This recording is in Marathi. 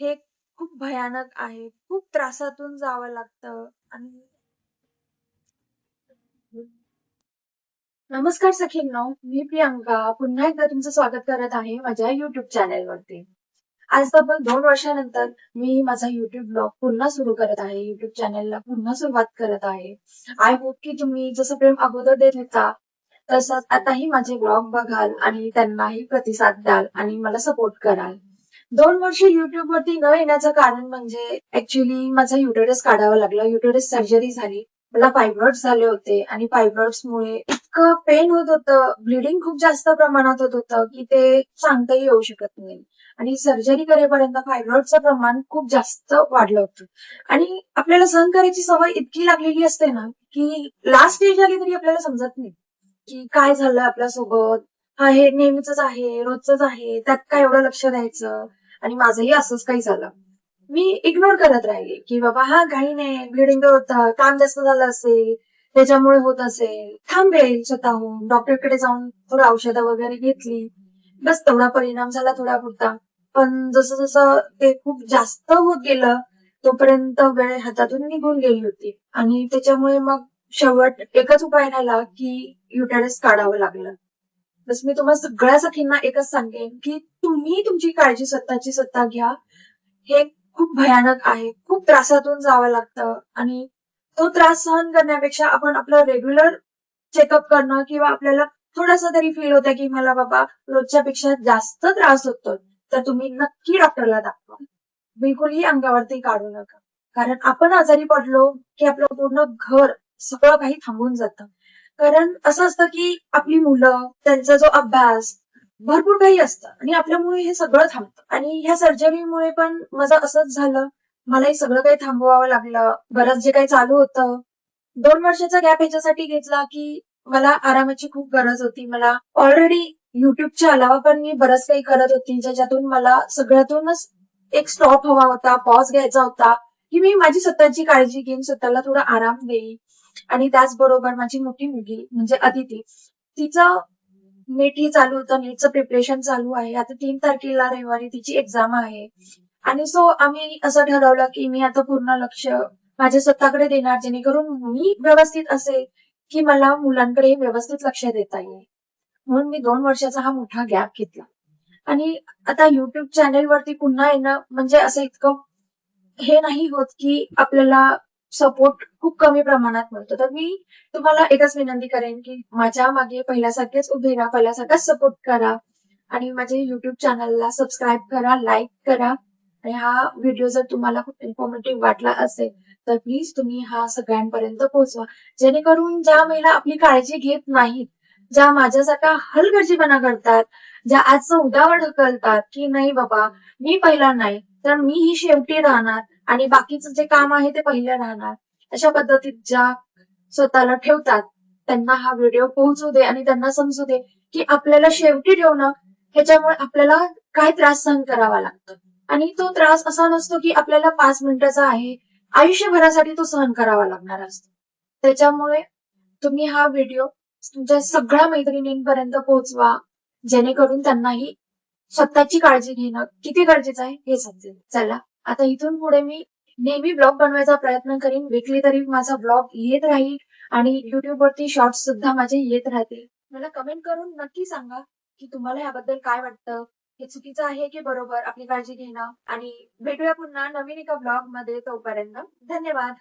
हे खूप भयानक आहे. खूप त्रासातून जावं लागतं आणि नमस्कार सखींनो, मी प्रियांका पुन्हा एकदा तुमचं स्वागत करत आहे माझ्या YouTube चॅनेलवरती. आज तब्बल 2 वर्षानंतर मी माझा YouTube ब्लॉग पुन्हा सुरू करत आहे. YouTube चॅनेलला पुन्हा सुरुवात करत आहे. आय होप की तुम्ही जसं प्रेम अगोदर देत होता, तसंच आताही माझे ब्लॉग बघाल आणि त्यांनाही प्रतिसाद द्याल आणि मला सपोर्ट कराल. 2 वर्ष YouTube वरती न येण्याचं कारण म्हणजे ऍक्च्युली माझा युटेरस काढावा लागला. युटेरस सर्जरी झाली. मला फायब्रॉइड्स झाले होते आणि फायब्रॉइड्समुळे इतकं पेन होत होतं, ब्लिडिंग खूप जास्त प्रमाणात होत होतं, की ते सांगताही येऊ शकत नाही. आणि सर्जरी करेपर्यंत फायब्रॉइडचं प्रमाण खूप जास्त वाढलं होतं. आणि आपल्याला सहन करायची सवय इतकी लागलेली असते ना, की लास्ट स्टेज आली तरी आपल्याला समजत नाही, की काय झालं आपल्यासोबत. हा हे नेहमीच आहे, रोजच आहे, त्यात काय एवढं लक्ष द्यायचं. आणि माझंही असंच काही झालं. मी इग्नोर करत राहिले, की बाबा हा काही नाही, ब्लिडिंग होतं, काम जास्त झालं असेल, त्याच्यामुळे होत असेल, थांबेल स्वतःहून, डॉक्टरकडे जाऊन थोडं औषधं वगैरे घेतली. बस तेवढा परिणाम झाला थोडा पुरता. पण जसं जसं ते खूप जास्त होत गेलं, तोपर्यंत वेळ हातातून निघून गेली होती. आणि त्याच्यामुळे मग शेवट एकच उपाय राहिला, की युटेरस काढावं लागलं. बस मी तुम्हा सगळ्या सखींना एकच सांगेन, की तुम्ही तुमची काळजी स्वतःची स्वतः घ्या. हे खूप भयानक आहे. खूप त्रासातून जावं लागतं आणि तो त्रास सहन करण्यापेक्षा आपण आपलं रेग्युलर चेकअप करणं किंवा आपल्याला थोडंसं तरी फील होतं, की मला बाबा रोजच्या पेक्षा जास्त त्रास होतोय, तर तुम्ही नक्की डॉक्टरला दाखवा. बिलकुलही अंगावरती काढू नका. कारण आपण आजारी पडलो, की आपलं पूर्ण घर सगळं काही थांबून जातं. कारण असं असतं, की आपली मुलं, त्यांचा जो अभ्यास, भरपूर काही असतं आणि आपल्यामुळे हे सगळं थांबतं. आणि ह्या सर्जरीमुळे पण माझं असंच झालं. मलाही सगळं काही थांबवावं लागलं. बरंच जे काही चालू होतं, 2 वर्षाचा गॅप ह्याच्यासाठी घेतला, की मला आरामाची खूप गरज होती. मला ऑलरेडी YouTubeच्या अलावा पण मी बरंच काही करत होती, ज्याच्यातून मला सगळ्यातूनच एक स्टॉप हवा होता, पॉज घ्यायचा होता, की मी माझी स्वतःची काळजी घेईन, स्वतःला थोडा आराम देईन. आणि त्याचबरोबर माझी मोठी मुलगी म्हणजे अदिती, तिचं नीटही चालू होतं. नीटचं प्रिपरेशन चालू आहे. आता 3 तारखेला रविवारी तिची एक्झाम आहे. आणि सो आम्ही असं ठरवलं, की मी आता पूर्ण लक्ष माझ्या स्वतःकडे देणार, जेणेकरून मी व्यवस्थित असेल, की मला मुलांकडे व्यवस्थित लक्ष देता येईल. म्हणून मी 2 वर्षाचा हा मोठा गॅप घेतला. आणि आता YouTube चॅनेलवरती पुन्हा येणं म्हणजे असं इतकं हे नाही होत, की आपल्याला सपोर्ट खूप कमी प्रमाणात मिळतो. तर मी तुम्हाला एकच विनंती करेन, की माझ्या मागे पहिल्यासारखेच उभे राहा, पहिल्यासारखाच सपोर्ट करा आणि माझे YouTube चॅनलला सबस्क्राईब करा, लाईक करा आणि हा व्हिडिओ जर तुम्हाला खूप इन्फॉर्मेटिव्ह वाटला असेल, तर प्लीज तुम्ही हा सगळ्यांपर्यंत पोहोचवा. जेणेकरून ज्या महिला आपली काळजी घेत नाहीत, ज्या माझ्यासारखा हलगर्जीपणा करतात, ज्या आजचं उद्यावर ढकलतात, की नाही बाबा मी पहिला नाही, तर मीही शेवटी राहणार आणि बाकीचं जे काम आहे ते पहिलं राहणार. अशा पद्धतीत ज्या स्वतःला ठेवतात, त्यांना हा व्हिडिओ पोहोचू दे आणि त्यांना समजू दे, की आपल्याला शेवटी ठेवणं ह्याच्यामुळे आपल्याला काय त्रास सहन करावा लागतो. आणि तो त्रास असा नसतो, की आपल्याला 5 मिनिटाचा आहे. आयुष्यभरासाठी तो सहन करावा लागणार असतो. त्याच्यामुळे तुम्ही हा व्हिडिओ तुमच्या सगळ्या मैत्रिणींपर्यंत पोहोचवा, जेणेकरून त्यांनाही स्वतःची काळजी घेणं किती गरजेचं आहे हे समजेल. चला, आता इथून पुढे मी नेहमी ब्लॉग बनवायचा प्रयत्न करीन. वीकली तरी माझा ब्लॉग येत राहील आणि YouTube वरती शॉर्ट्स सुद्धा माझे येत राहतील. मला कमेंट करून नक्की सांगा, की तुम्हाला याबद्दल काय वाटतं? हे चुकीचं आहे की बरोबर आपली काळजी घेणं? आणि भेटूया पुन्हा नवीन एका ब्लॉगमध्ये. तोपर्यंत धन्यवाद.